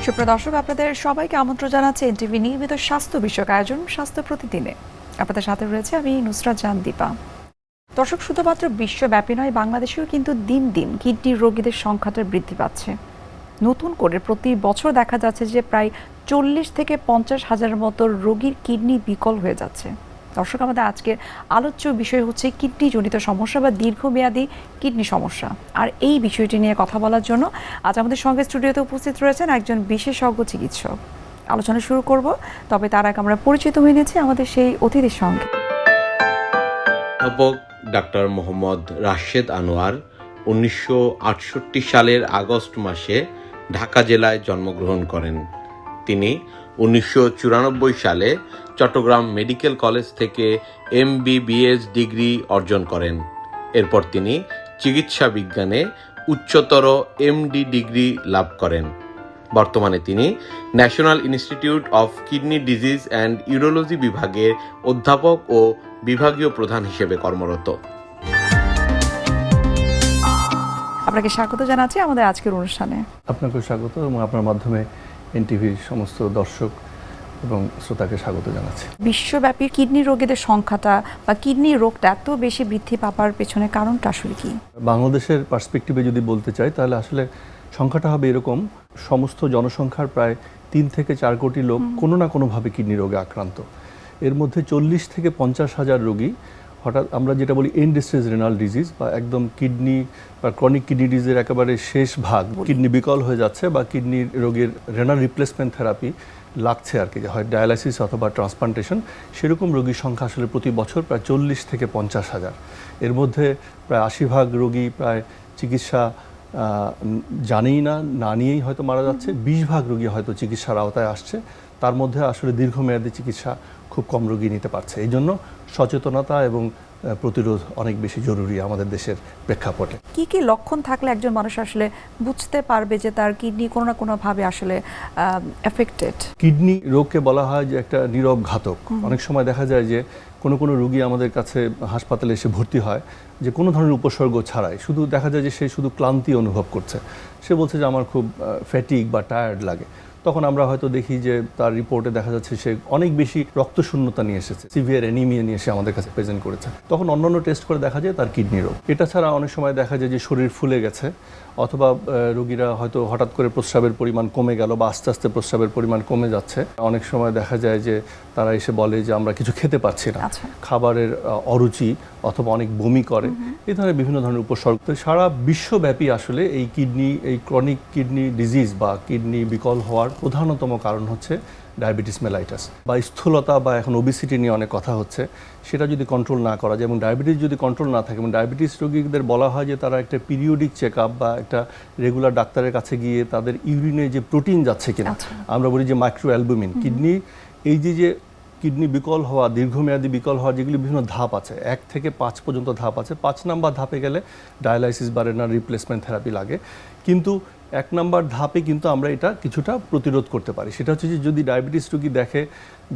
সুপ্রিয় দর্শক, আপনাদের সবাইকে আমন্ত্রণ জানাচ্ছি এনটিভি নিয়মিত স্বাস্থ্য বিষয়ক আয়োজন স্বাস্থ্য প্রতিদিনে। আপনাদের সাথে রয়েছে আমি নুসরাত জাহান দীপা। দর্শক, শুধুমাত্র বিশ্বব্যাপী নয়, বাংলাদেশেও কিন্তু দিন দিন কিডনি রোগীদের সংখ্যাটা বৃদ্ধি পাচ্ছে। নতুন করে প্রতি বছর দেখা যাচ্ছে যে প্রায় 40 থেকে 50 হাজারের মতো রোগীর কিডনি বিকল হয়ে যাচ্ছে। দর্শক, আমাদের আজকের আলোচ্য বিষয় হচ্ছে কিডনি জনিত সমস্যা বা দীর্ঘমেয়াদী কিডনি সমস্যা। আর এই বিষয়টি নিয়ে কথা বলার জন্য আজ আমাদের সঙ্গে স্টুডিওতে উপস্থিত রয়েছেন একজন বিশেষজ্ঞ চিকিৎসক। আলোচনা শুরু করব, তবে তার আগে আমরা পরিচিত হয়ে নিয়েছি আমাদের সেই অতিথির সঙ্গে। অধ্যাপক ডাক্তার মোহাম্মদ রাশেদ আনোয়ার 1968 সালের আগস্ট মাসে ঢাকা জেলায় জন্মগ্রহণ করেন। তিনি 1994 সালে চট্টগ্রাম মেডিকেল কলেজ থেকে MBBS ডিগ্রি অর্জন করেন। এরপর তিনি চিকিৎসা বিজ্ঞানে উচ্চতর MD ডিগ্রি লাভ করেন। বর্তমানে তিনি national institute of kidney disease and urology বিভাগের অধ্যাপক ও বিভাগীয় প্রধান হিসেবে কর্মরত। আপনাকে স্বাগত জানাচ্ছি আমাদের আজকের অনুষ্ঠানে। আপনাকে স্বাগত এবং আপনার মাধ্যমে এনটিভির সমস্ত দর্শক এবং শ্রোতাকে স্বাগত জানাচ্ছি। বিশ্বব্যাপী কিডনি রোগীদের সংখ্যাটা বা কিডনি রোগটা এত বেশি বৃদ্ধি পাওয়ার পেছনে কারণটা আসলে কি? বাংলাদেশের পার্সপেক্টিভে যদি বলতে চাই তাহলে আসলে সংখ্যাটা হবে এরকম: সমস্ত জনসংখ্যার প্রায় 3 থেকে 4 কোটি লোক কোনো না কোনোভাবে কিডনি রোগে আক্রান্ত। এর মধ্যে 40 থেকে 50 হাজার রোগী হঠাৎ আমরা যেটা বলি এন্ড স্টেজ রেনাল ডিজিজ বা একদম কিডনি বা ক্রনিক কিডনি ডিজিজের একেবারে শেষ ভাগ, কিডনি বিকল হয়ে যাচ্ছে বা কিডনি রোগের রেনাল রিপ্লেসমেন্ট থেরাপি লাগছে আর কি, হয় ডায়ালাইসিস অথবা ট্রান্সপ্লান্টেশন। সেরকম রোগীর সংখ্যা আসলে প্রতি বছর প্রায় 40 থেকে 50 হাজার। এর মধ্যে প্রায় 80 ভাগ রোগী প্রায় চিকিৎসা জানেই না নিয়েই হয়তো মারা যাচ্ছে। 20 ভাগ রোগী হয়তো চিকিৎসার আওতায় আসছে, তার মধ্যে আসলে দীর্ঘমেয়াদী চিকিৎসা খুব কম রোগী নিতে পারছে। এই জন্য সচেতনতা এবং প্রতিরোধ অনেক বেশি জরুরি আমাদের দেশের প্রেক্ষাপটে। কি কি লক্ষণ থাকলে একজন মানুষ আসলে বুঝতে পারবে যে তার কিডনি কোনো না কোনোভাবে আসলে এফেক্টেড? কিডনি রোগকে বলা হয় যে একটা নীরব ঘাতক। অনেক সময় দেখা যায় যে কোনো রোগী আমাদের কাছে হাসপাতালে এসে ভর্তি হয় যে কোনো ধরনের উপসর্গ ছাড়াই, শুধু দেখা যায় যে সে শুধু ক্লান্তি অনুভব করছে। সে বলছে যে আমার খুব ফ্যাটিক বা টায়ার্ড লাগে। তখন আমরা হয়তো দেখি যে তার রিপোর্টে দেখা যাচ্ছে সে অনেক বেশি রক্তশূন্যতা নিয়ে এসেছে, সিভিয়ার অ্যানিমিয়া নিয়ে এসে আমাদের কাছে প্রেজেন্ট করেছে। তখন অন্যান্য টেস্ট করে দেখা যায় তার কিডনি রোগ। এটা ছাড়া অনেক সময় দেখা যায় যে শরীর ফুলে গেছে, অথবা রোগীরা হয়তো হঠাৎ করে প্রস্রাবের পরিমাণ কমে গেল বা আস্তে আস্তে প্রস্রাবের পরিমাণ কমে যাচ্ছে। অনেক সময় দেখা যায় যে তারা এসে বলে যে আমরা কিছু খেতে পারছি না, খাবারের অরুচি অথবা অনেক বমি করে। এই ধরনের বিভিন্ন ধরনের উপসর্গ। তো সারা বিশ্বব্যাপী আসলে এই ক্রনিক কিডনি ডিজিজ বা কিডনি বিকল হওয়ার প্রধানতম কারণ হচ্ছে ডায়াবেটিস মেলাইটাস বা স্থূলতা, বা এখন ওবিসিটি নিয়ে অনেক কথা হচ্ছে। সেটা যদি কন্ট্রোল না করা যায় এবং ডায়াবেটিস যদি কন্ট্রোল না থাকে, এবং ডায়াবেটিস রোগীদের বলা হয় যে তারা একটা পিরিয়ডিক চেক আপ বা একটা রেগুলার ডাক্তারের কাছে গিয়ে তাদের ইউরিনে যে প্রোটিন যাচ্ছে কিনা, আমরা বলি যে মাইক্রো অ্যালবুমিন, কিডনি এই যে কিডনি বিকল হওয়া, দীর্ঘমেয়াদী বিকল হওয়া, যেগুলি বিভিন্ন ধাপ আছে, 1 থেকে 5 পর্যন্ত ধাপ আছে। 5 নাম্বার ধাপে গেলে ডায়ালাইসিস বা রেনাল রিপ্লেসমেন্ট থেরাপি লাগে। কিন্তু 1 নাম্বার ধাপে কিন্তু আমরা এটা কিছুটা প্রতিরোধ করতে পারি। সেটা হচ্ছে যে যদি ডায়াবেটিস রোগী দেখে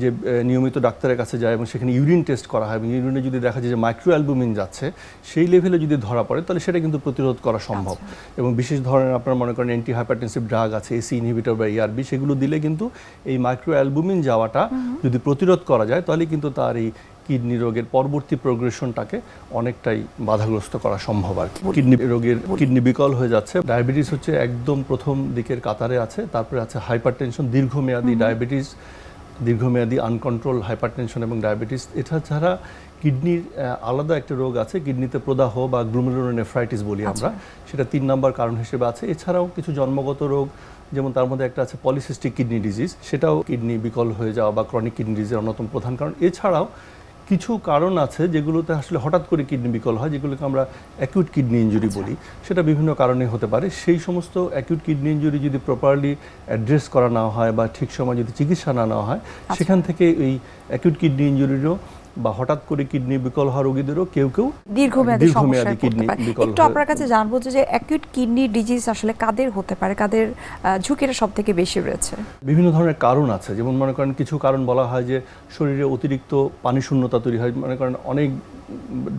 যে নিয়মিত ডাক্তারের কাছে যায় এবং সেখানে ইউরিন টেস্ট করা হয় এবং ইউরিনে যদি দেখা যায় যে মাইক্রো অ্যালবুমিন যাচ্ছে, সেই লেভেলে যদি ধরা পড়ে তাহলে সেটা কিন্তু প্রতিরোধ করা সম্ভব। এবং বিশেষ ধরনের আপনারা মনে করেন অ্যান্টি হাইপারটেনসিভ ড্রাগ আছে, এসি ইনহিবিটর বা ERB, সেগুলো দিলে কিন্তু এই মাইক্রো অ্যালবুমিন যাওয়াটা যদি প্রতিরোধ করা যায় তাহলে কিন্তু তার এই কিডনি রোগের পরবর্তী প্রোগ্রেশনটাকে অনেকটাই বাধাগ্রস্ত করা সম্ভব আর কি। কিডনি বিকল হয়ে যাচ্ছে। ডায়াবেটিস হচ্ছে একদম প্রথম দিকের কাতারে আছে, তারপরে আছে হাইপারটেনশন, দীর্ঘমেয়াদী ডায়াবেটিস, দীর্ঘমেয়াদী আনকন্ট্রোল হাইপারটেনশন এবং ডায়াবেটিস। এটা ছাড়া কিডনির আলাদা একটা রোগ আছে, কিডনিতে প্রদাহ বা গ্লোমেরুলোনেফ্রাইটিস বলি আমরা, সেটা 3 নাম্বার কারণ হিসেবে আছে। এছাড়াও কিছু জন্মগত রোগ, যেমন তার মধ্যে একটা আছে পলিসিস্টিক কিডনি ডিজিজ, সেটাও কিডনি বিকল হয়ে যাওয়া বা ক্রনিক কিডনি ডিজিজের অন্যতম প্রধান কারণ। এছাড়াও কিছু কারণ আছে যেগুলোতে আসলে হঠাৎ করে কিডনি বিকল হয়, যেগুলোকে আমরা অ্যাকিউট কিডনি ইনজুরি বলি। সেটা বিভিন্ন কারণে হতে পারে। সেই সমস্ত অ্যাকিউট কিডনি ইনজুরি যদি প্রপারলি অ্যাড্রেস করা না হয় বা ঠিক সময় যদি চিকিৎসা না নেওয়া হয়, সেখান থেকে এই অ্যাকিউট কিডনি ইনজুরিরও বা হঠাৎ করে কিডনি বিকল হওয়া রোগীদেরও কেউ কেউ দীর্ঘমেয়াদী সমস্যায় পড়তে কিডনি পারে। বিকল একটু আপনার কাছে জানবো যে অ্যাকিউট কিডনি ডিজিজ আসলে কাদের হতে পারে, কাদের ঝুঁকিটা সব থেকে বেশি রয়েছে? বিভিন্ন ধরনের কারণ আছে, যেমন মনে করেন কিছু কারণ বলা হয় যে শরীরে অতিরিক্ত পানি শূন্যতা তৈরি হয়, মনে করেন অনেক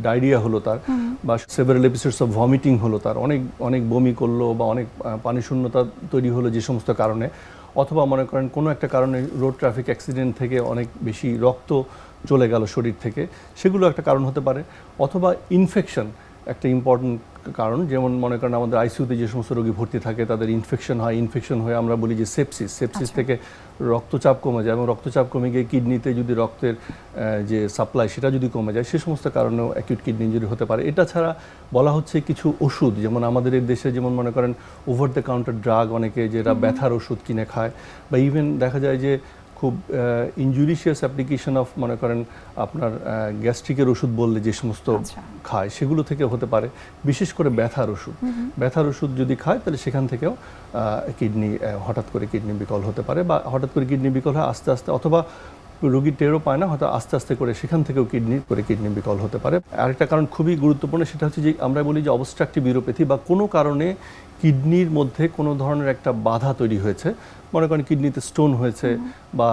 ডায়রিয়া হলো তার, বা সেভারাল এপিসোডস অফ ভমিটিং হলো তার, অনেক অনেক বমি করলো, বা অনেক পানি শূন্যতা তৈরি হলো যে সমস্ত কারণে, অথবা মনে করেন কোনো একটা কারণে রোড ট্রাফিক অ্যাক্সিডেন্ট থেকে অনেক বেশি রক্ত চলে গেল শরীর থেকে, সেগুলো একটা কারণ হতে পারে। অথবা ইনফেকশন একটা ইম্পর্টেন্ট কারণ, যেমন মনে করেন আমাদের আইসিইউতে যে সমস্ত রোগী ভর্তি থাকে তাদের ইনফেকশন হয়, ইনফেকশন হয়ে আমরা বলি যে সেপসিস থেকে রক্তচাপ কমে যায়, এবং রক্তচাপ কমে গিয়ে কিডনিতে যদি রক্তের যে সাপ্লাই সেটা যদি কমে যায়, সে সমস্ত কারণেও অ্যাকিউট কিডনি ইনজুরি হতে পারে। এটা ছাড়া বলা হচ্ছে কিছু ওষুধ, যেমন আমাদের এই দেশে যেমন মনে করেন ওভার দ্য কাউন্টার ড্রাগ অনেকে যেটা ব্যথার ওষুধ কিনে খায়, বা ইভেন দেখা যায় যে খুব ইনজুরিশিয়াস অ্যাপ্লিকেশন অফ মনে করেন আপনার গ্যাস্ট্রিকের ওষুধ বললে যে সমস্ত খায় সেগুলো থেকে হতে পারে, বিশেষ করে ব্যথার ওষুধ যদি খায় তাহলে সেখান থেকেও কিডনি হঠাৎ করে কিডনি বিকল হতে পারে, বা হঠাৎ করে কিডনি বিকল হয় আস্তে আস্তে, অথবা রোগী টেরও পায় না, হয়তো আস্তে আস্তে করে সেখান থেকেও কিডনি বিকল হতে পারে। আরেকটা কারণ খুবই গুরুত্বপূর্ণ, সেটা হচ্ছে যে আমরা বলি যে অবস্ট্রাকটিভ ইউরোপ্যাথি, বা কোনো কারণে কিডনির মধ্যে কোনো ধরনের একটা বাধা তৈরি হয়েছে, মনে করেন কিডনিতে স্টোন হয়েছে, বা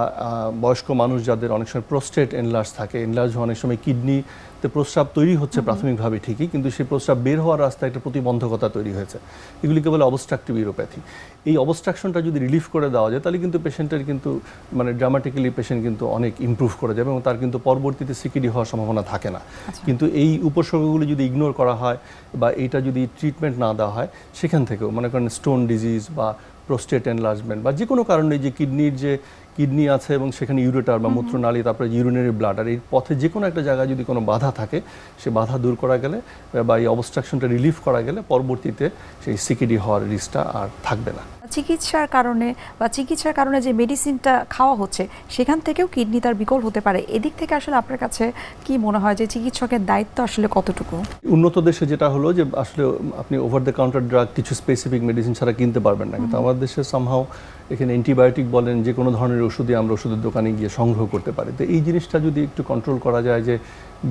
বয়স্ক মানুষ যাদের অনেক সময় প্রোস্টেট এনলার্জ থাকে, এনলার্জ অনেক সময় কিডনিতে প্রস্রাব তৈরি হচ্ছে প্রাথমিকভাবে ঠিকই, কিন্তু সেই প্রস্রাব বের হওয়ার রাস্তায় একটা প্রতিবন্ধকতা তৈরি হয়েছে, এগুলিকে বলে অবস্ট্রাকটিভ ইউরোপ্যাথি। এই অবস্ট্রাকশনটা যদি রিলিফ করে দেওয়া যায় তাহলে কিন্তু পেশেন্টের কিন্তু মানে ড্রামাটিক্যালি পেশেন্ট কিন্তু অনেক ইমপ্রুভ করে যাবে, এবং তার কিন্তু পরবর্তীতে সিকিডি হওয়ার সম্ভাবনা থাকে না। কিন্তু এই উপসর্গগুলি যদি ইগনোর করা হয় বা এইটা যদি ট্রিটমেন্ট না দেওয়া হয়, সেখান থেকেও মনে করেন স্টোন ডিজিজ বা প্রোস্টেট এনলার্জমেন্ট বা যে কোনো কারণে যে কিডনির যে কিডনি আছে এবং সেখানে ইউরেটার বা মূত্রনালী, তারপরে ইউরিনারি ব্লাডার, এই পথে যে কোনো একটা জায়গায় যদি কোনো বাধা থাকে, সে বাধা দূর করা গেলে বা এই অবস্ট্রাকশনটা রিলিফ করা গেলে পরবর্তীতে সেই সিকিডি হওয়ার রিস্কটা আর থাকবে না। চিকিৎসার কারণে যে মেডিসিনটা খাওয়া হচ্ছে সেখান থেকেও কিডনি তার বিকল হতে পারে। এদিক থেকে আসলে আপনার কাছে কি মনে হয় যে চিকিৎসকের দায়িত্ব আসলে কতটুকু? উন্নত দেশে যেটা হলো যে আসলে আপনি ওভার দ্য কাউন্টার ড্রাগ কিছু স্পেসিফিক মেডিসিন ছাড়া কিনতে পারবেন না, কিন্তু আমাদের দেশে সামহাও এখানে অ্যান্টিবায়োটিক বলেন যে কোনো ধরনের ওষুধই আমরা ওষুধের দোকানে গিয়ে সংগ্রহ করতে পারি। তো এই জিনিসটা যদি একটু কন্ট্রোল করা যায়, যে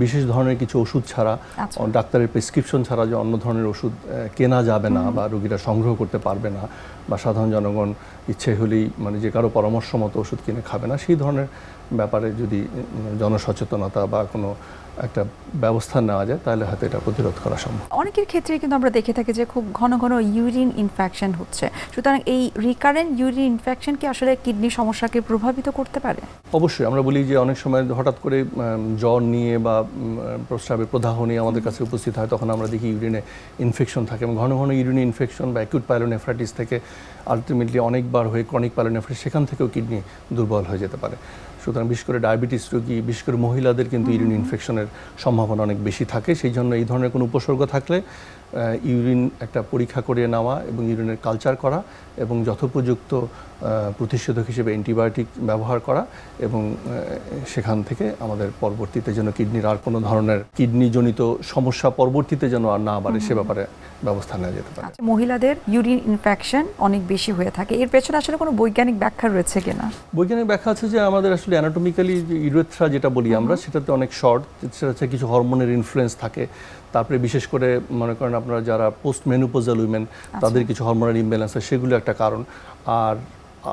বিশেষ ধরনের কিছু ওষুধ ছাড়া, ডাক্তারের প্রেসক্রিপশন ছাড়া যে অন্য ধরনের ওষুধ কেনা যাবে না বা রোগীরা সংগ্রহ করতে পারবে না, বা সাধারণ জনগণ ইচ্ছে হলেই মানে যে কারো পরামর্শ মতো ওষুধ কিনে খাবে না, সেই ধরনের ব্যাপারে যদি জনসচেতনতা বা কোনো একটা ব্যবস্থা নেওয়া যায় তাহলে হয়তো এটা প্রতিরোধ করা সম্ভব। অনেকের ক্ষেত্রে কিন্তু আমরা দেখে থাকি যে খুব ঘন ঘন ইউরিন ইনফেকশন হচ্ছে, সুতরাং এই রিকারেন্ট ইউরিন ইনফেকশন কি আসলে কিডনি সমস্যাকে প্রভাবিত করতে পারে? অবশ্যই, আমরা বলি যে অনেক সময় হঠাৎ করে জ্বর নিয়ে বা প্রস্রাবের প্রদাহ নিয়ে আমাদের কাছে উপস্থিত হয়, তখন আমরা দেখি ইউরিনে ইনফেকশন থাকে, এবং ঘন ঘন ইউরিনে ইনফেকশন বা অ্যাকিউট পাইলোনেফ্রাইটিস থেকে আলটিমেটলি অনেকবার হয়ে ক্রনিক পাইলোনেফ্রাইটিস, সেখান থেকেও কিডনি দুর্বল হয়ে যেতে পারে। সুতরাং বিশেষ করে ডায়াবেটিস রোগী, বিশেষ করে মহিলাদের কিন্তু ইউরিন ইনফেকশনের সম্ভাবনা অনেক বেশি থাকে। সেই জন্য এই ধরনের কোনো উপসর্গ থাকলে ইউরিন একটা পরীক্ষা করিয়ে নেওয়া এবং ইউরিনের কালচার করা এবং যথোপযুক্ত প্রতিষেধক হিসেবে অ্যান্টিবায়োটিক ব্যবহার করা, এবং সেখান থেকে আমাদের পরবর্তীতে যেন কিডনির আর কোনো ধরনের কিডনিজনিত সমস্যা পরবর্তীতে যেন আর না বাড়ে, সে ব্যাপারে ব্যবস্থা নেওয়া যেতে পারে। মহিলাদের ইউরিন ইনফেকশন অনেক বেশি হয়ে থাকে, এর পেছনে আসলে কোনো বৈজ্ঞানিক ব্যাখ্যা রয়েছে কিনা? বৈজ্ঞানিক ব্যাখ্যা আছে যে আমাদের আসলে অ্যানাটমিক্যালি যে ইউরেথ্রা যেটা বলি আমরা, সেটাতে অনেক শর্ট, সেটা হচ্ছে কিছু হরমোনের ইনফ্লুয়েন্স থাকে। তারপরে বিশেষ করে মনে করেন আপনারা যারা পোস্ট মেনোপজাল উইমেন, তাদের কিছু হরমোনাল ইমব্যালেন্স আছে, সেগুলো একটা কারণ। আর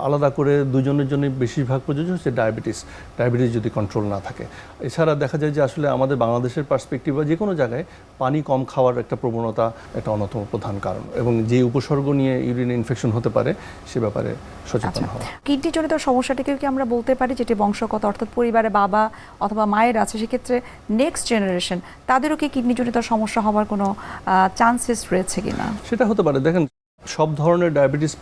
আলাদা করে দুজনের জন্য বেশিরভাগ প্রযোজ্য হচ্ছে ডায়াবেটিস যদি কন্ট্রোল না থাকে। এছাড়া দেখা যায় যে আসলে আমাদের বাংলাদেশের পার্সপেক্টিভ বা যে কোনো জায়গায় পানি কম খাওয়ার একটা প্রবণতা একটা অন্যতম প্রধান কারণ, এবং যে উপসর্গ নিয়ে ইউরিন ইনফেকশন হতে পারে সে ব্যাপারে সচেতন হওয়া। কিডনিজনিত সমস্যাটিকেও কি আমরা বলতে পারি যেটি বংশগত, অর্থাৎ পরিবারে বাবা অথবা মায়ের আছে, সেক্ষেত্রে নেক্সট জেনারেশন তাদেরও কি কিডনিজনিত সমস্যা হওয়ার কোনো চান্সেস রয়েছে কিনা? সেটা হতে পারে। দেখেন, সব ধরনের ডায়াবেটিস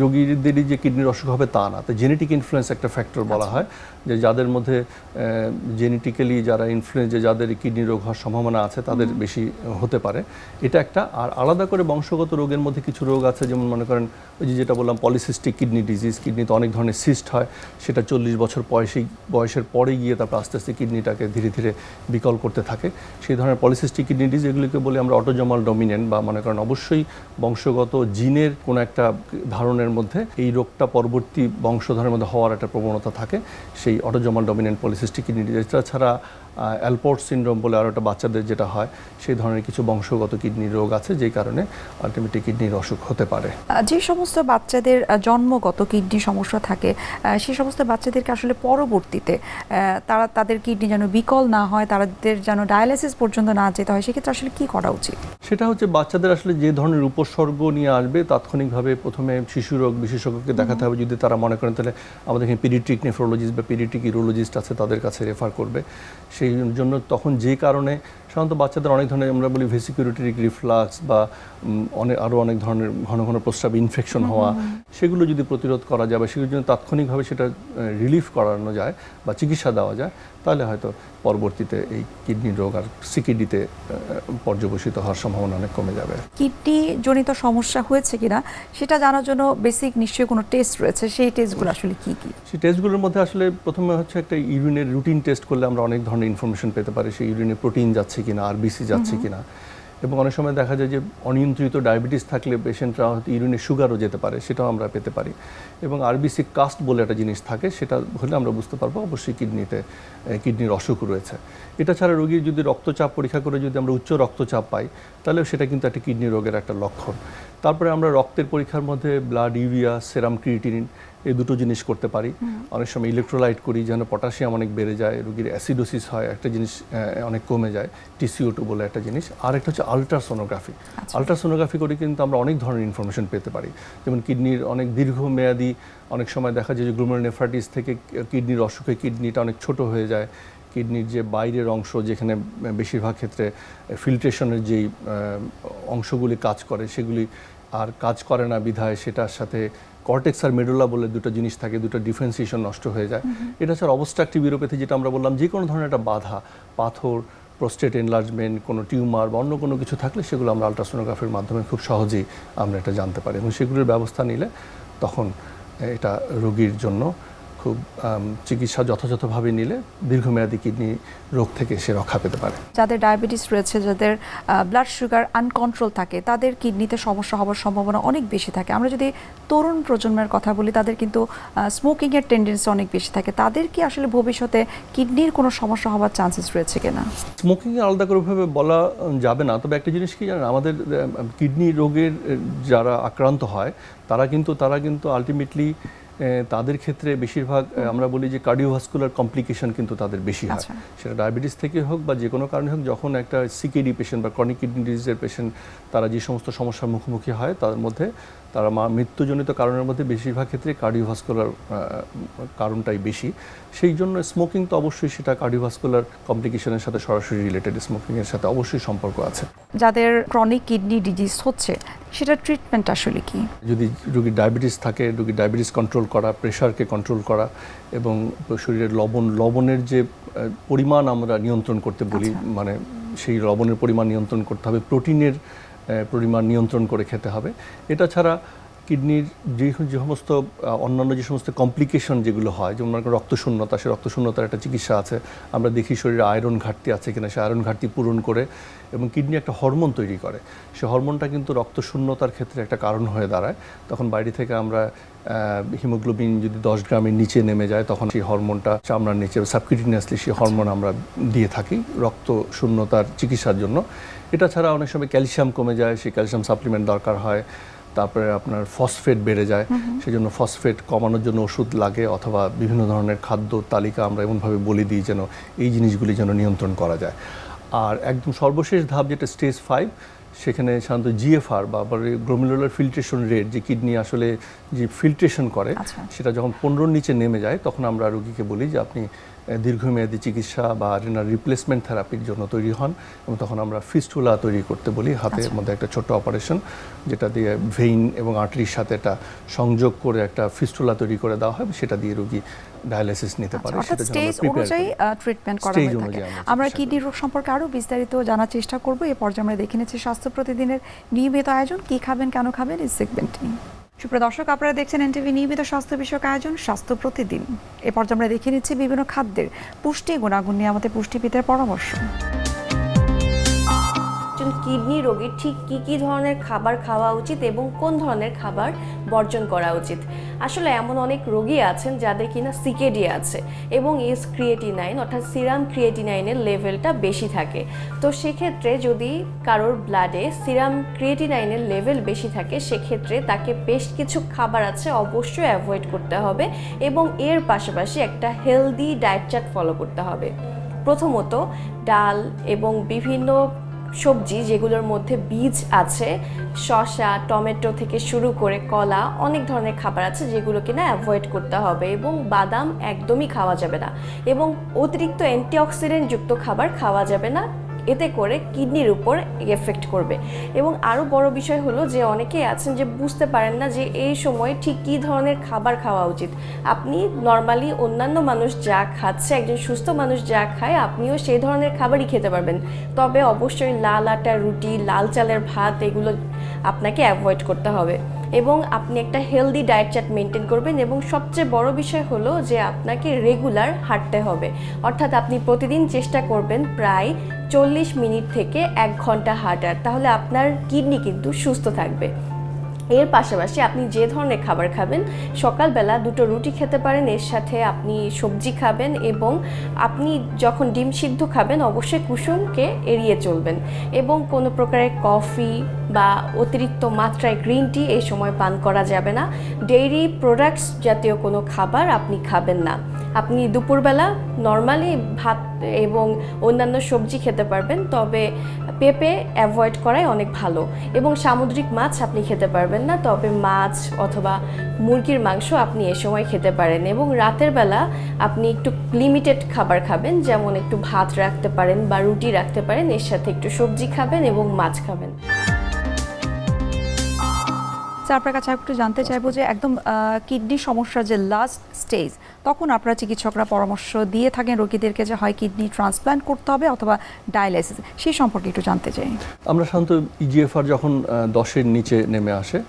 রোগীদেরই যে কিডনির অসুখ হবে তা না, তো জেনেটিক ইনফ্লুয়েন্স একটা ফ্যাক্টর বলা হয়, যে যাদের মধ্যে জেনেটিক্যালি যারা ইনফ্লুয়েন্স, যে যাদের কিডনি রোগ হওয়ার সম্ভাবনা আছে তাদের বেশি হতে পারে, এটা একটা। আর আলাদা করে বংশগত রোগের মধ্যে কিছু রোগ আছে, যেমন মনে করেন ওই যেটা বললাম পলিসিস্টিক কিডনি ডিজিজ, কিডনিতে অনেক ধরনের সিস্ট হয়, সেটা 40 বছর বয়সের পরে গিয়ে তারপর আস্তে আস্তে কিডনিটাকে ধীরে ধীরে বিকল করতে থাকে। সেই ধরনের পলিসিস্টিক কিডনি ডিজিজ, এগুলিকে বলে আমরা অটোজোমাল ডমিনেন্ট, বা মনে করেন অবশ্যই বংশগত জিনের কোনো একটা ধারণের মধ্যে এই রোগটা পরবর্তী বংশধরের মধ্যে হওয়ার একটা প্রবণতা থাকে, সেই autosomal dominant polycystic kidney disease. ছাড়া অ্যালপোর্ট সিনড্রোম বলে আরও একটা বাচ্চাদের যেটা হয়, সেই ধরনের কিছু বংশগত কিডনির রোগ আছে, যেই কারণে আলটিমেটলি কিডনির অসুখ হতে পারে। যে সমস্ত বাচ্চাদের জন্মগত কিডনি সমস্যা থাকে, সেই সমস্ত বাচ্চাদেরকে আসলে পরবর্তীতে তাদের কিডনি যেন বিকল না হয়, তাদের যেন ডায়ালাইসিস পর্যন্ত না যেতে হয়, সেক্ষেত্রে আসলে কি করা উচিত? সেটা হচ্ছে বাচ্চাদের আসলে যে ধরনের উপসর্গ নিয়ে আসবে তাৎক্ষণিকভাবে প্রথমে শিশু রোগ বিশেষজ্ঞকে দেখাতে হবে। যদি তারা মনে করেন তাহলে আমাদের এখানে পিডিয়াট্রিক নেফ্রোলজিস্ট বা পিডিয়াট্রিক ইউরোলজিস্ট আছে, তাদের কাছে রেফার করবে। সেই জন্য তখন যে কারণে সাধারণত বাচ্চাদের অনেক ধরনের আমরা বলি ভেসিকুলেটরি রিফ্লাক্স বা আরও অনেক ধরনের ঘন ঘন প্রস্রাব ইনফেকশন হওয়া, সেগুলো যদি প্রতিরোধ করা যায় বা সেগুলোর জন্য তাৎক্ষণিকভাবে সেটা রিলিফ করানো যায় বা চিকিৎসা দেওয়া যায়, তাহলে হয়তো পরবর্তীতে এই কিডনির রোগ আর সিকিডিতে পর্যবসিত হওয়ার সম্ভাবনা অনেক কমে যাবে। কিডনি জনিত সমস্যা হয়েছে কিনা সেটা জানার জন্য বেসিক নিশ্চয়ই কোনো টেস্ট রয়েছে, সেই টেস্টগুলো আসলে কি কি? সেই টেস্টগুলোর মধ্যে আসলে প্রথমে হচ্ছে একটা ইউরিনের রুটিন টেস্ট করলে আমরা অনেক ধরনের ইনফরমেশন পেতে পারি, সেই ইউরিনে প্রোটিন যাচ্ছে কিনা, আরবিসি যাচ্ছে কিনা। এবং অনেক সময় দেখা যায় যে অনিয়ন্ত্রিত ডায়াবেটিস থাকলে পেশেন্টরা হয়তো ইউরিনে সুগারও যেতে পারে, সেটাও আমরা পেতে পারি। এবং আরবিসি কাস্ট বলে একটা জিনিস থাকে, সেটা হলে আমরা বুঝতে পারবো অবশ্যই কিডনির অসুখ রয়েছে। এটা ছাড়া রোগীর যদি রক্তচাপ পরীক্ষা করে যদি আমরা উচ্চ রক্তচাপ পাই, তাহলেও সেটা কিন্তু একটা কিডনি রোগের একটা লক্ষণ। তারপরে আমরা রক্তের পরীক্ষার মধ্যে ব্লাড ইউরিয়া, সেরাম ক্রিয়েটিনিন, এই দুটো জিনিস করতে পারি। অনেক সময় ইলেকট্রোলাইট করি, যেন পটাশিয়াম অনেক বেড়ে যায়, রোগীর অ্যাসিডোসিস হয়, একটা জিনিস অনেক কমে যায়, TCO2 বলে একটা জিনিস। আর একটা হচ্ছে আলট্রাসোনোগ্রাফি। আলট্রাসোনোগ্রাফি করে কিন্তু আমরা অনেক ধরনের ইনফরমেশন পেতে পারি, যেমন কিডনির অনেক দীর্ঘমেয়াদী অনেক সময় দেখা যায় যে গ্লোমেরুলোনেফ্রাইটিস থেকে কিডনির অসুখে কিডনিটা অনেক ছোট হয়ে যায়। কিডনির যে বাইরের অংশ, যেখানে বেশিরভাগ ক্ষেত্রে ফিল্ট্রেশনের যেই অংশগুলি কাজ করে, সেগুলি আর কাজ করে না বিধায় সেটার সাথে কর্টেক্স আর মেডুলা বলে দুটো জিনিস থাকে, দুটো ডিফারেন্সিয়েশন নষ্ট হয়ে যায়। এটা ছাড়া অবস্ট্রাকটিভ ইউরোপ্যাথি, যেটা আমরা বললাম, যে কোনো ধরনের একটা বাধা, পাথর, প্রোস্টেট এনলার্জমেন্ট, কোনো টিউমার বা অন্য কোনো কিছু থাকলে সেগুলো আমরা আলট্রাসোনোগ্রাফির মাধ্যমে খুব সহজেই আমরা এটা জানতে পারি। এবং সেগুলোর ব্যবস্থা নিলে তখন এটা রোগীর জন্য খুব চিকিৎসা যথাযথভাবে নিলে দীর্ঘমেয়াদী কিডনি রোগ থেকে সে রক্ষা পেতে পারে। যাদের ডায়াবেটিস রয়েছে, যাদের ব্লাড সুগার আনকন্ট্রোল থাকে, তাদের কিডনিতে সমস্যা হওয়ার সম্ভাবনা অনেক বেশি থাকে। আমরা যদি তরুণ প্রজন্মের কথা বলি, তাদের কিন্তু স্মোকিংয়ের টেন্ডেন্সি অনেক বেশি থাকে। তাদের কি আসলে ভবিষ্যতে কিডনির কোনো সমস্যা হওয়ার চান্সেস রয়েছে কিনা? স্মোকিংয়ে আলাদা করেভাবে বলা যাবে না, তবে একটা জিনিস কি জানেন, আমাদের কিডনি রোগের যারা আক্রান্ত হয় তারা কিন্তু আলটিমেটলি তাদের ক্ষেত্রে বেশিরভাগ আমরা বলি যে কার্ডিওভাস্কুলার কমপ্লিকেশন কিন্তু তাদের বেশি হয়। সেটা ডায়াবেটিস থেকে হোক বা যে কোনো কারণে হোক, যখন একটা সিকেডি পেশেন্ট বা ক্রনিক কিডনি ডিজিজের পেশেন্ট তারা যে সমস্ত সমস্যার মুখোমুখি হয়, তার মধ্যে তারা মৃত্যুজনিত কারণের মধ্যে বেশিরভাগ ক্ষেত্রে কার্ডিওভাস্কুলার কারণটাই বেশি। সেই জন্য স্মোকিং তো অবশ্যই সেটা কার্ডিওভাস্কুলার কমপ্লিকেশনের সাথে সরাসরি রিলেটেড, স্মোকিংয়ের সাথে অবশ্যই সম্পর্ক আছে। যাদের ক্রনিক কিডনি ডিজিজ হচ্ছে, সেটা ট্রিটমেন্ট আসলে কি? যদি রোগীর ডায়াবেটিস থাকে, রোগীর ডায়াবেটিস কন্ট্রোল করা, প্রেশারকে কন্ট্রোল করা এবং শরীরের লবণের যে পরিমাণ আমরা নিয়ন্ত্রণ করতে বলি, মানে সেই লবণের পরিমাণ নিয়ন্ত্রণ করতে হবে, প্রোটিনের পরিমাণ নিয়ন্ত্রণ করে খেতে হবে। এটা ছাড়া কিডনির যে সমস্ত অন্যান্য যে সমস্ত কমপ্লিকেশন যেগুলো হয়, যেমন রক্তশূন্যতা, সে রক্তশূন্যতার একটা চিকিৎসা আছে। আমরা দেখি শরীরে আয়রন ঘাটতি আছে কিনা, সে আয়রন ঘাটতি পূরণ করে, এবং কিডনি একটা হরমোন তৈরি করে, সে হরমোনটা কিন্তু রক্তশূন্যতার ক্ষেত্রে একটা কারণ হয়ে দাঁড়ায়। তখন বাইরে থেকে আমরা হিমোগ্লোবিন যদি 10 গ্রামের নিচে নেমে যায়, তখন সেই হরমোনটা চামড়ার নিচে সাবকিউটেনিয়াসলি সেই হরমোন আমরা দিয়ে থাকি রক্ত শূন্যতার চিকিৎসার জন্য। এটা ছাড়া অনেক সময় ক্যালসিয়াম কমে যায়, সেই ক্যালসিয়াম সাপ্লিমেন্ট দরকার হয়। তারপরে আপনার ফসফেট বেড়ে যায়, সেই জন্য ফসফেট কমানোর জন্য ওষুধ লাগে, অথবা বিভিন্ন ধরনের খাদ্য তালিকা আমরা এমনভাবে বলে দিই যেন এই জিনিসগুলি যেন নিয়ন্ত্রণ করা যায়। আর একদম সর্বশেষ ধাপ যেটা স্টেজ 5, সেখানে সাধারণত GFR বা গ্লোমেরুলার ফিল্ট্রেশন রেট, যে কিডনি আসলে যে ফিল্ট্রেশন করে, সেটা যখন 15-র নিচে নেমে যায়, তখন আমরা রোগীকে বলি যে আপনি দীর্ঘমেয়াদী চিকিৎসা বা রেনাল রিপ্লেসমেন্ট থেরাপির জন্য তৈরি হন। এবং তখন আমরা ফিস্টুলা তৈরি করতে বলি, হাতের মধ্যে একটা ছোট্ট অপারেশন, যেটা দিয়ে ভেইন এবং আর্টারির সাথে একটা সংযোগ করে একটা ফিস্টুলা তৈরি করে দেওয়া হয়, সেটা দিয়ে রোগী ডায়ালাইসিস নিতে পারে। অর্থাৎ স্টেজ অনুযায়ী ট্রিটমেন্ট করা হয়ে থাকে। আমরা কিডনি রোগ সম্পর্কে আরও বিস্তারিত জানার চেষ্টা করব। এই পর্যায়ে আমরা দেখে নিচ্ছি স্বাস্থ্য প্রতিদিনের নিয়মিত আয়োজন, কি খাবেন কেন খাবেন, এই সেগমেন্টে। সুপ্রিয় দর্শক, আপনারা দেখছেন NTV নিয়মিত স্বাস্থ্য বিষয়ক আয়োজন স্বাস্থ্য প্রতিদিন। এ পর্যায়ে আমরা দেখে নিচ্ছি বিভিন্ন খাদ্যের পুষ্টি গুণাগুণ নিয়ে আমাদের পুষ্টিবিদের পরামর্শ। একজন কিডনি রোগীর ঠিক কি কি ধরনের খাবার খাওয়া উচিত এবং কোন ধরনের খাবার বর্জন করা উচিত, আসলে এমন অনেক রোগী আছেন যাদের কিনা সিকেডি আছে এবং এস ক্রিয়েটিনাইন অর্থাৎ সিরাম ক্রিয়েটিনাইনের লেভেলটা বেশি থাকে। তো সেক্ষেত্রে যদি কারোর ব্লাডে সিরাম ক্রিয়েটিনাইনের লেভেল বেশি থাকে সেক্ষেত্রে তাকে বেশ কিছু খাবার আছে অবশ্যই অ্যাভয়েড করতে হবে এবং এর পাশাপাশি একটা হেলদি ডায়েট চার্ট ফলো করতে হবে। প্রথমত ডাল এবং বিভিন্ন সবজি যেগুলোর মধ্যে বীজ আছে, শসা, টমেটো থেকে শুরু করে কলা, অনেক ধরনের খাবার আছে যেগুলো কিনা অ্যাভয়েড করতে হবে এবং বাদাম একদমই খাওয়া যাবে না এবং অতিরিক্ত অ্যান্টিঅক্সিডেন্ট যুক্ত খাবার খাওয়া যাবে না, এতে করে কিডনির উপর এফেক্ট করবে। এবং আরও বড় বিষয় হলো যে অনেকেই আছেন যে বুঝতে পারেন না যে এই সময় ঠিক কী ধরনের খাবার খাওয়া উচিত। আপনি নর্মালি অন্যান্য মানুষ যা খাচ্ছে, একজন সুস্থ মানুষ যা খায় আপনিও সেই ধরনের খাবারই খেতে পারবেন, তবে অবশ্যই লাল আটার রুটি, লাল চালের ভাত এগুলো আপনাকে অ্যাভয়েড করতে হবে এবং আপনি একটা হেলদি ডায়েট চার্ট মেনটেন করবেন। এবং সবচেয়ে বড় বিষয় হলো যে আপনাকে রেগুলার হাঁটতে হবে, অর্থাৎ আপনি প্রতিদিন চেষ্টা করবেন প্রায় 40 মিনিট থেকে 1 ঘন্টা হাঁটার, তাহলে আপনার কিডনি কিন্তু সুস্থ থাকবে। এর পাশাপাশি আপনি যে ধরনের খাবার খাবেন, সকালবেলা 2টো রুটি খেতে পারেন, এর সাথে আপনি সবজি খাবেন এবং আপনি যখন ডিম সিদ্ধ খাবেন অবশ্যই কুসুমকে এড়িয়ে চলবেন এবং কোনো প্রকারের কফি বা অতিরিক্ত মাত্রায় গ্রিন টি এই সময় পান করা যাবে না। ডেইরি প্রোডাক্টস জাতীয় কোনো খাবার আপনি খাবেন না। আপনি দুপুরবেলা নর্মালি ভাত এবং অন্যান্য সবজি খেতে পারবেন, তবে পেঁপে অ্যাভয়েড করাই অনেক ভালো এবং সামুদ্রিক মাছ আপনি খেতে পারবেন না, তবে মাছ অথবা মুরগির মাংস আপনি এ সময় খেতে পারেন। এবং রাতের বেলা আপনি একটু লিমিটেড খাবার খাবেন, যেমন একটু ভাত রাখতে পারেন বা রুটি রাখতে পারেন, এর সাথে একটু সবজি খাবেন এবং মাছ খাবেন। স্যার, আপনার কাছে একটু জানতে চাইবো যে একদম কিডনি সমস্যার যে লাস্ট স্টেজ, তখন আপনারা চিকিৎসকরা পরামর্শ দিয়ে থাকেন রোগীদেরকে যে হয় কিডনি ট্রান্সপ্ল্যান্ট করতে হবে অথবা ডায়ালাইসিস, সেই সম্পর্কে একটু জানতে চাই। আমরা সাধারণত ইজিএফআর যখন 10-এর নিচে নেমে আসে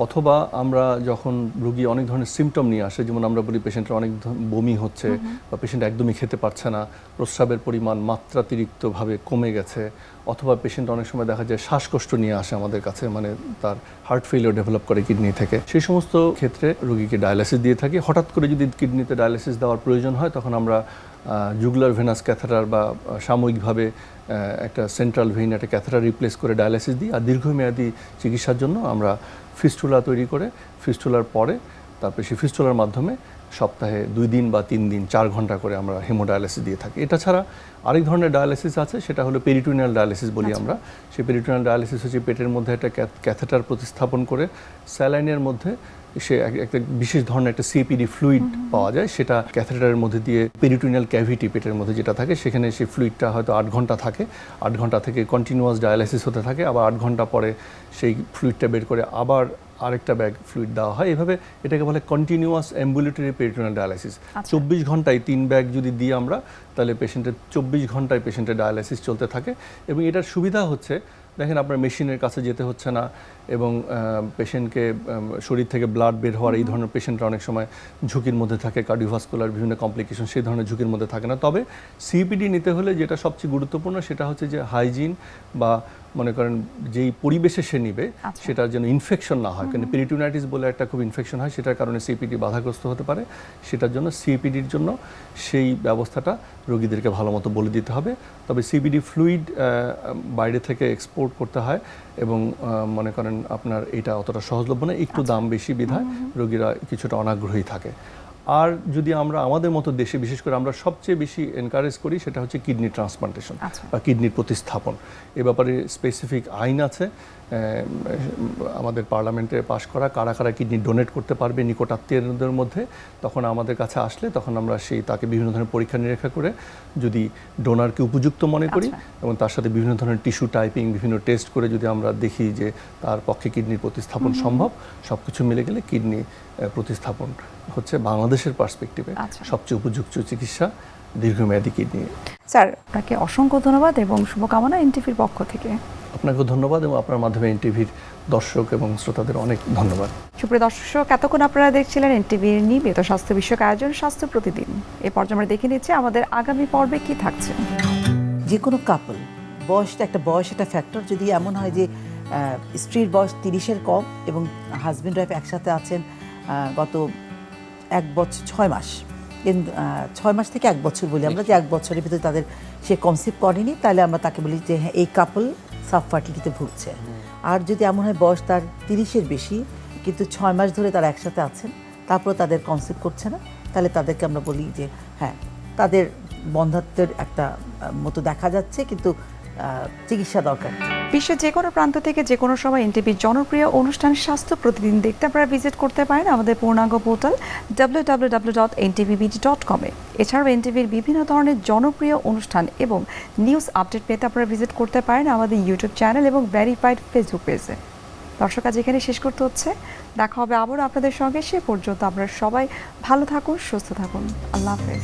অথবা আমরা যখন রোগী অনেক ধরনের সিমটম নিয়ে আসে, যেমন আমরা বলি পেশেন্টের অনেক বমি হচ্ছে বা পেশেন্ট একদমই খেতে পারছে না, প্রস্রাবের পরিমাণ মাত্রাতিরিক্তভাবে কমে গেছে, অথবা পেশেন্ট অনেক সময় দেখা যায় শ্বাসকষ্ট নিয়ে আসে আমাদের কাছে, মানে তার হার্ট ফেলিওর ডেভেলপ করে কিডনি থেকে, সেই সমস্ত ক্ষেত্রে রোগীকে ডায়ালাইসিস দিয়ে থাকি। হঠাৎ করে যদি কিডনিতে ডায়ালাইসিস দেওয়ার প্রয়োজন হয় তখন আমরা জুগুলার ভেনাস ক্যাথেটার বা সাময়িকভাবে একটা সেন্ট্রাল ভেইন একটা ক্যাথেটার রিপ্লেস করে ডায়ালাইসিস দিই। আর দীর্ঘমেয়াদী চিকিৎসার জন্য আমরা ফিস্টুলা তৈরি করে ফিস্টুলার পরে তারপরে সেই ফিস্টুলার মাধ্যমে সপ্তাহে 2 দিন বা 3 দিন 4 ঘন্টা করে আমরা হেমোডায়ালাইসিস দিয়ে থাকি। এটা ছাড়া আরেক ধরনের ডায়ালাইসিস আছে, সেটা হলো পেরিটোনিয়াল ডায়ালাইসিস বলি আমরা। সেই পেরিটোনিয়াল ডায়ালাইসিস হচ্ছে পেটের মধ্যে একটা ক্যাথেটার প্রতিস্থাপন করে স্যালাইনের মধ্যে সে একটা বিশেষ ধরনের একটা সিপিডি ফ্লুইড পাওয়া যায়, সেটা ক্যাথেটারের মধ্যে দিয়ে পেরিটোনিয়াল ক্যাভিটি পেটের মধ্যে যেটা থাকে সেখানে সেই ফ্লুইডটা হয়তো 8 ঘন্টা থাকে, 8 ঘন্টা থেকে কন্টিনিউয়াস ডায়ালাইসিস হতে থাকে, আবার 8 ঘন্টা পরে সেই ফ্লুইডটা বের করে আবার আরেকটা ব্যাগ ফ্লুইড দেওয়া হয়। এভাবে এটাকে বলে কন্টিনিউয়াস অ্যাম্বুলেটরি পেরিটোনিয়াল ডায়ালাইসিস। 24 ঘন্টায় 3 ব্যাগ যদি দিই আমরা, তাহলে পেশেন্টের 24 ঘন্টায় পেশেন্টের ডায়ালাইসিস চলতে থাকে। এবং এটার সুবিধা হচ্ছে, দেখেন আপনার মেশিনের কাছে যেতে হচ্ছে না এবং পেশেন্টকে শরীর থেকে ব্লাড বের হওয়ার এই ধরনের পেশেন্টরা অনেক সময় ঝুঁকির মধ্যে থাকে, কার্ডিওভাস্কুলার বিভিন্ন কমপ্লিকেশন সেই ধরনের ঝুঁকির মধ্যে থাকে না। তবে সিপিডি নিতে হলে যেটা সবচেয়ে গুরুত্বপূর্ণ সেটা হচ্ছে যে হাইজিন, বা মনে করেন যেই পরিবেশে সে নিবে সেটার যেন ইনফেকশন না হয়, কারণ পেরিটোনাইটিস বলে একটা খুব ইনফেকশন হয়, সেটার কারণে সিপিডি বাধাগ্রস্ত হতে পারে। সেটার জন্য সিপিডির জন্য সেই ব্যবস্থাটা রোগীদেরকে ভালো মতো বলে দিতে হবে। তবে সিপিডি ফ্লুইড বাইরে থেকে এক্সপোর্ট করতে হয় এবং মনে করেন আপনার এটা অতটা সহজলভ্য না, একটু দাম বেশি বিধায় রোগীরা কিছুটা অনাগ্রহী থাকে। আর যদি আমরা আমাদের মতো দেশে বিশেষ করে আমরা সবচেয়ে বেশি এনকারেজ করি সেটা হচ্ছে কিডনি ট্রান্সপ্লান্টেশন বা কিডনির প্রতিস্থাপন। এ ব্যাপারে স্পেসিফিক আইন আছে আমাদের পার্লামেন্টে পাশ করা, কারা কারা কিডনি ডোনেট করতে পারবে নিকট আত্মীয়দের মধ্যে। তখন আমাদের কাছে আসলে তখন আমরা তাকে বিভিন্ন ধরনের পরীক্ষা নিরীক্ষা করে যদি ডোনারকে উপযুক্ত মনে করি এবং তার সাথে বিভিন্ন ধরনের টিস্যু টাইপিং বিভিন্ন টেস্ট করে যদি আমরা দেখি যে তার পক্ষে কিডনির প্রতিস্থাপন সম্ভব, সব কিছু মিলে গেলে কিডনি প্রতিস্থাপন হচ্ছে বাংলাদেশের পার্সপেক্টিভে সবচেয়ে উপযুক্ত চিকিৎসা দীর্ঘমেয়াদী কিডনি। স্যার, আপনাকে অসংখ্য ধন্যবাদ এবং শুভকামনা এনটিভির পক্ষ থেকে। আপনাকে ধন্যবাদ এবং আপনার মাধ্যমে এনটিভির দর্শক এবং শ্রোতাদের অনেক ধন্যবাদ। সুপ্রিয় দর্শক, এতক্ষণ আপনারা দেখছিলেন এনটিভির নিয়মিত স্বাস্থ্য বিষয়ক আয়োজন স্বাস্থ্য প্রতিদিন। এই পর্যায়ে আমরা দেখে নিচ্ছি আমাদের আগামী পর্বে কি থাকছে। যে কোনো কাপল বয়স একটা ফ্যাক্টর। যদি এমন হয় যে স্ত্রীর বয়স 30-এর কম এবং হাজব্যান্ড ওয়াইফ একসাথে আছেন গত 1 বছর 6 মাস, 6 মাস থেকে 1 বছর বলি আমরা, যে 1 বছরের ভিতরে তাদের সে কনসিভ করেনি, তাহলে আমরা তাকে বলি যে হ্যাঁ এই কাপল সাব ফার্টিলিটিতে ভুগছে। আর যদি এমন হয় বয়স তার 30-এর বেশি কিন্তু 6 মাস ধরে তারা একসাথে আছেন, তারপর তাদের কনসিভ করছে না, তাহলে তাদেরকে আমরা বলি যে হ্যাঁ তাদের বন্ধ্যাত্বের একটা মতো দেখা যাচ্ছে, কিন্তু চিকিৎসা দরকার। বিশ্বের যে কোনো প্রান্ত থেকে যে কোনো সময় এনটিভির জনপ্রিয় অনুষ্ঠান স্বাস্থ্য প্রতিদিন দেখতে আপনারা ভিজিট করতে পারেন আমাদের পূর্ণাঙ্গ পোর্টাল www.ntvbt.com এ। এছাড়াও এনটিভির বিভিন্ন ধরনের জনপ্রিয় অনুষ্ঠান এবং নিউজ আপডেট পেতে আপনারা ভিজিট করতে পারেন আমাদের ইউটিউব চ্যানেল এবং ভেরিফাইড ফেসবুক পেজে। দর্শক, আজ এখানে শেষ করতে হচ্ছে, দেখা হবে আবারও আপনাদের সঙ্গে। সে পর্যন্ত আপনারা সবাই ভালো থাকুন, সুস্থ থাকুন। আল্লাহ হাফেজ।